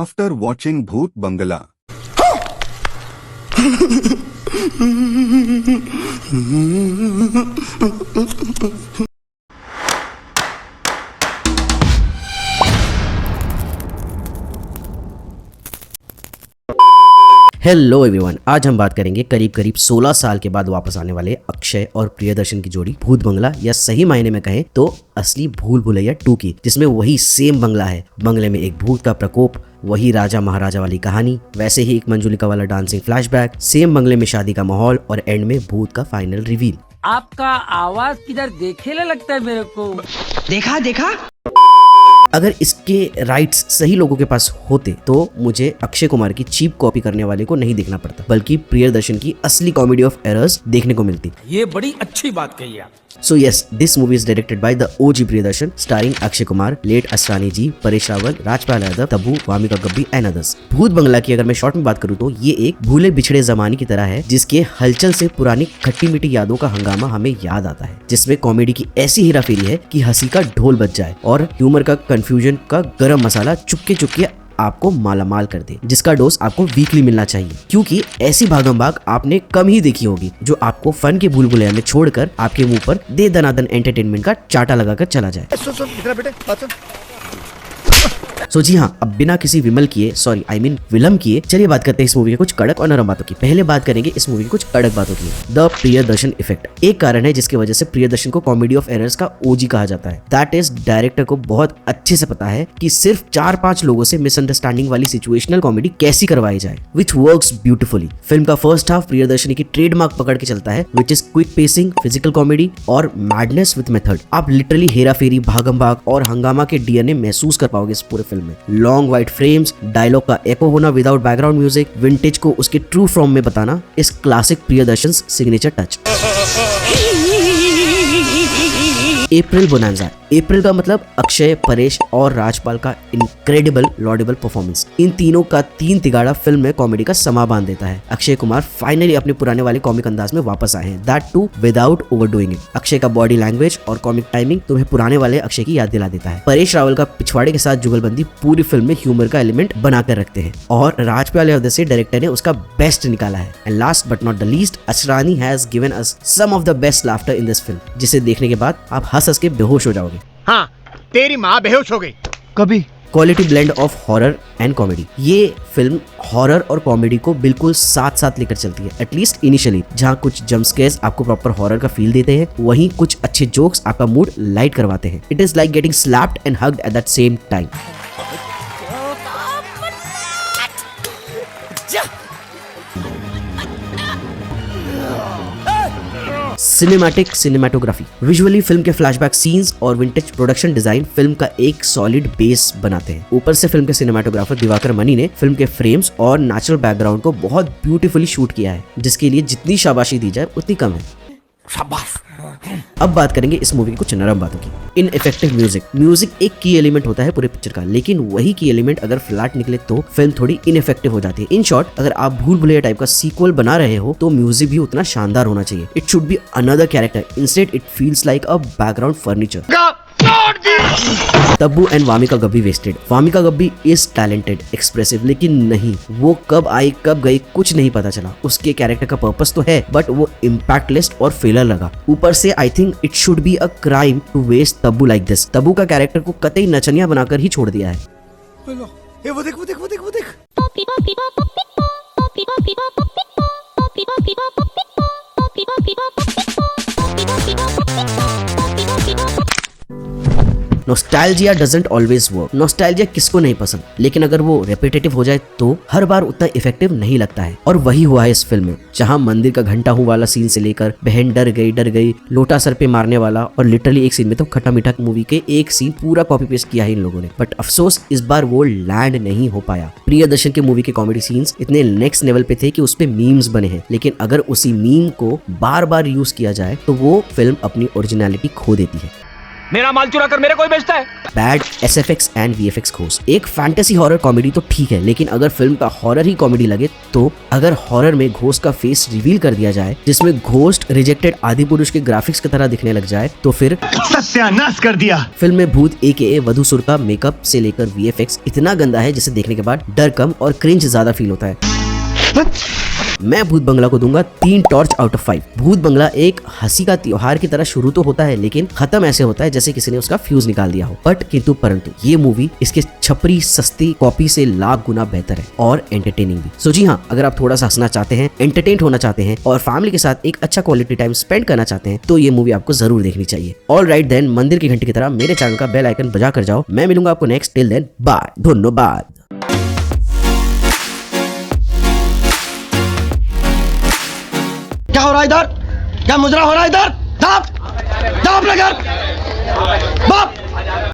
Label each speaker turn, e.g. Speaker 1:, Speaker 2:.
Speaker 1: after watching Bhoot Bangala?
Speaker 2: Hello everyone, आज हम बात करेंगे करीब 16 साल के बाद वापस आने वाले अक्षय और प्रियदर्शन की जोड़ी भूत बंगला, या सही मायने में कहें तो असली भूल भुलैया 2 की, जिसमें वही सेम बंगला है। बंगले में एक भूत का प्रकोप, वही राजा महाराजा वाली कहानी, वैसे ही एक मंजुलिका वाला डांसिंग फ्लैशबैक, सेम बंगले में शादी का माहौल और एंड में भूत का फाइनल रिवील।
Speaker 3: आपका आवाज किधर देखेले लगता है मेरे को। देखा
Speaker 2: अगर इसके राइट्स सही लोगों के पास होते तो मुझे अक्षय कुमार की चीप कॉपी करने वाले को नहीं देखना पड़ता, बल्कि प्रियदर्शन की असली कॉमेडी ऑफ एरर्स देखने को मिलती।
Speaker 3: ये बड़ी अच्छी बात कही आप।
Speaker 2: So yes, this movie is directed by the OG Priyadarshan, starring Akshay Kumar, late Asrani ji, Paresh Rawal, Rajpal Yadav, Tabu, Wamiqa Gabbi and others. Bhoot Bangla की अगर मैं शॉर्ट में बात करूँ तो ये एक भूले बिछड़े जमाने की तरह है, जिसके हलचल से पुरानी खट्टी मीठी यादों का हंगामा हमें याद आता है, जिसमें कॉमेडी की ऐसी हेराफेरी है कि हंसी का ढोल बज जाए और ह्यूमर का कंफ्यूजन का गरम मसाला चुपके चुपके आपको मालामाल कर दे, जिसका डोज आपको वीकली मिलना चाहिए, क्योंकि ऐसी भागम भाग आपने कम ही देखी होगी जो आपको फन के भूल भुलैया में छोड़कर आपके मुंह पर दे दनादन एंटरटेनमेंट का चाटा लगाकर चला जाए। सो जी हाँ, अब बिना किसी विमल किए विलम्ब किए चलिए बात करते हैं इस मूवी के कुछ कड़क और नरम बातों की। पहले बात करेंगे इस मूवी की कुछ कड़क बातों की। द प्रियदर्शन इफेक्ट एक कारण है जिसकी वजह से प्रियदर्शन को कॉमेडी ऑफ एरर्स का ओजी कहा जाता है। दैट इज, डायरेक्टर को बहुत अच्छे से पता है कि सिर्फ 4-5 लोगों से मिसअंडरस्टैंडिंग वाली सिचुएशनल कॉमेडी कैसी करवाई जाए, विच वर्क्स ब्यूटीफुली। फिल्म का फर्स्ट हाफ प्रियदर्शनी की ट्रेडमार्क पकड़ के चलता है, which is quick pacing, physical comedy और मैडनेस विद मेथड। आप लिटरली हेरा फेरी, भागम भाग और हंगामा के डीएनए महसूस कर पाओगे इस पूरे फिल्म में। लॉन्ग वाइट फ्रेम्स, डायलॉग का एको होना विदाउट बैकग्राउंड म्यूजिक, विंटेज को उसके ट्रू फॉर्म में बताना, इस क्लासिक प्रियदर्शन सिग्नेचर टच। अप्रैल बोनांजा। अप्रैल का मतलब अक्षय, परेश और राजपाल का इनक्रेडिबल लॉडेबल परफॉर्मेंस। इन तीनों का 3 तिगाड़ा फिल्म में कॉमेडी का समा बांध देता है। अक्षय कुमार फाइनली अपने पुराने वाले कॉमिक अंदाज में वापस आए हैं, that too without overdoing it. Akshay का बॉडी लैंग्वेज और कॉमिक टाइमिंग तुम्हें पुराने वाले अक्षय की याद दिला देता है। परेश रावल का पिछवाड़े के साथ जुगलबंदी पूरी फिल्म में ह्यूमर का एलिमेंट बनाकर रखते हैं और राजपाल यादव से डायरेक्टर ने उसका बेस्ट निकाला है। And last but not the least, Asrani has given us some of the best laughter in this film, जिसे देखने के बाद आप हंस के बेहोश हो जाओगे।
Speaker 4: हाँ, तेरी माँ बेहोश हो गई कभी।
Speaker 2: Quality blend of horror and comedy. ये फिल्म हॉरर और कॉमेडी को बिल्कुल साथ साथ लेकर चलती है, एटलीस्ट इनिशियली। जहाँ कुछ जंप स्केयर्स आपको प्रॉपर हॉरर का फील देते हैं, वहीं कुछ अच्छे जोक्स आपका मूड लाइट करवाते हैं। It is like getting slapped and hugged at that same time. Cinematography. Visually film के फ्लैशबैक सीन्स और विंटेज प्रोडक्शन डिजाइन फिल्म का एक सॉलिड बेस बनाते हैं। ऊपर से फिल्म के सिनेमाटोग्राफर दिवाकर मनी ने फिल्म के फ्रेम्स और नेचुरल बैकग्राउंड को बहुत ब्यूटीफुली शूट किया है, जिसके लिए जितनी शाबाशी दी जाए उतनी कम है। शाबाश। अब बात करेंगे इस मूवी की कुछ नरम बातों की। इनइफेक्टिव म्यूजिक एक की एलिमेंट होता है पूरे पिक्चर का, लेकिन वही की एलिमेंट अगर फ्लैट निकले तो फिल्म थोड़ी इनइफेक्टिव हो जाती है। इन शॉर्ट, अगर आप भूल भुलैया टाइप का सीक्वल बना रहे हो तो म्यूजिक भी उतना शानदार होना चाहिए। It should be another character, instead it feels like a background furniture. Tabu and Wamiqa Gabbi wasted. Wamiqa Gabbi is talented, expressive, लेकिन नहीं, वो कब आई कब गई कुछ नहीं पता चला। उसके कैरेक्टर का पर्पस तो है, बट वो इम्पैक्टलेस और फेलर लगा। ऊपर से I think it should be a crime to waste Tabu like this. Tabu का कैरेक्टर को कतई नचनिया बनाकर ही छोड़ दिया है।
Speaker 4: वो देख।
Speaker 2: Nostalgia doesn't always work. Nostalgia किसको नहीं पसंद, लेकिन अगर वो रेपिटेटिव हो जाए तो हर बार उतना इफेक्टिव नहीं लगता है। और वही हुआ है इस फिल्म में, जहां मंदिर का घंटा हूँ वाला सीन से लेकर बहन डर गई, लोटा सर पे मारने वाला, और लिटरली एक सीन में तो खट्टा मीठा मूवी के एक सीन पूरा कॉपी पेस्ट किया है इन लोगों ने। बट अफसोस इस बार वो लैंड नहीं हो पाया। प्रियदर्शन के मूवी के कॉमेडी सीन्स इतने नेक्स्ट लेवल पे थे कि उस पे मीम्स बने हैं, लेकिन अगर उसी मीम को बार बार यूज किया जाए तो वो फिल्म अपनी ओरिजिनलिटी खो देती है।
Speaker 3: मेरा माल चुरा कर मेरे कोई बेचता है।
Speaker 2: Bad SFX and VFX ghost. एक फैंटेसी हॉरर कॉमेडी तो ठीक है, लेकिन अगर फिल्म का हॉरर ही कॉमेडी लगे तो अगर हॉरर में घोस्ट का फेस रिवील कर दिया जाए जिसमें घोस्ट रिजेक्टेड आदि पुरुष के ग्राफिक्स की तरह दिखने लग जाए तो फिर
Speaker 4: सत्यानाश कर दिया।
Speaker 2: फिल्म में भूत AKA वधुसुर का मेकअप से लेकर VFX इतना गंदा है जिसे देखने के बाद डर कम और क्रिंज ज्यादा फील होता है। मैं भूत बंगला को दूंगा 3 टॉर्च आउट ऑफ 5। भूत बंगला एक हंसी का त्योहार की तरह शुरू तो होता है लेकिन खत्म ऐसे होता है जैसे किसी ने उसका फ्यूज निकाल दिया हो। बट किंतु परंतु ये मूवी इसके छपरी सस्ती कॉपी से लाख गुना बेहतर है और एंटरटेनिंग भी। सो जी हाँ, अगर आप थोड़ा सा हंसना चाहते हैं, एंटरटेन होना चाहते हैं और फैमिली के साथ एक अच्छा क्वालिटी टाइम स्पेंड करना चाहते हैं तो ये मूवी आपको जरूर देखनी चाहिए। ऑल राइट देन, मंदिर की घंटी की तरह मेरे चैनल का बेल आइकन बजा कर जाओ। मैं मिलूंगा आपको नेक्स्ट। टिल देन बाय, धन्यवाद।
Speaker 5: क्या हो रहा है इधर? क्या मुजरा हो रहा है इधर? दाप! दाप लगा! बाप!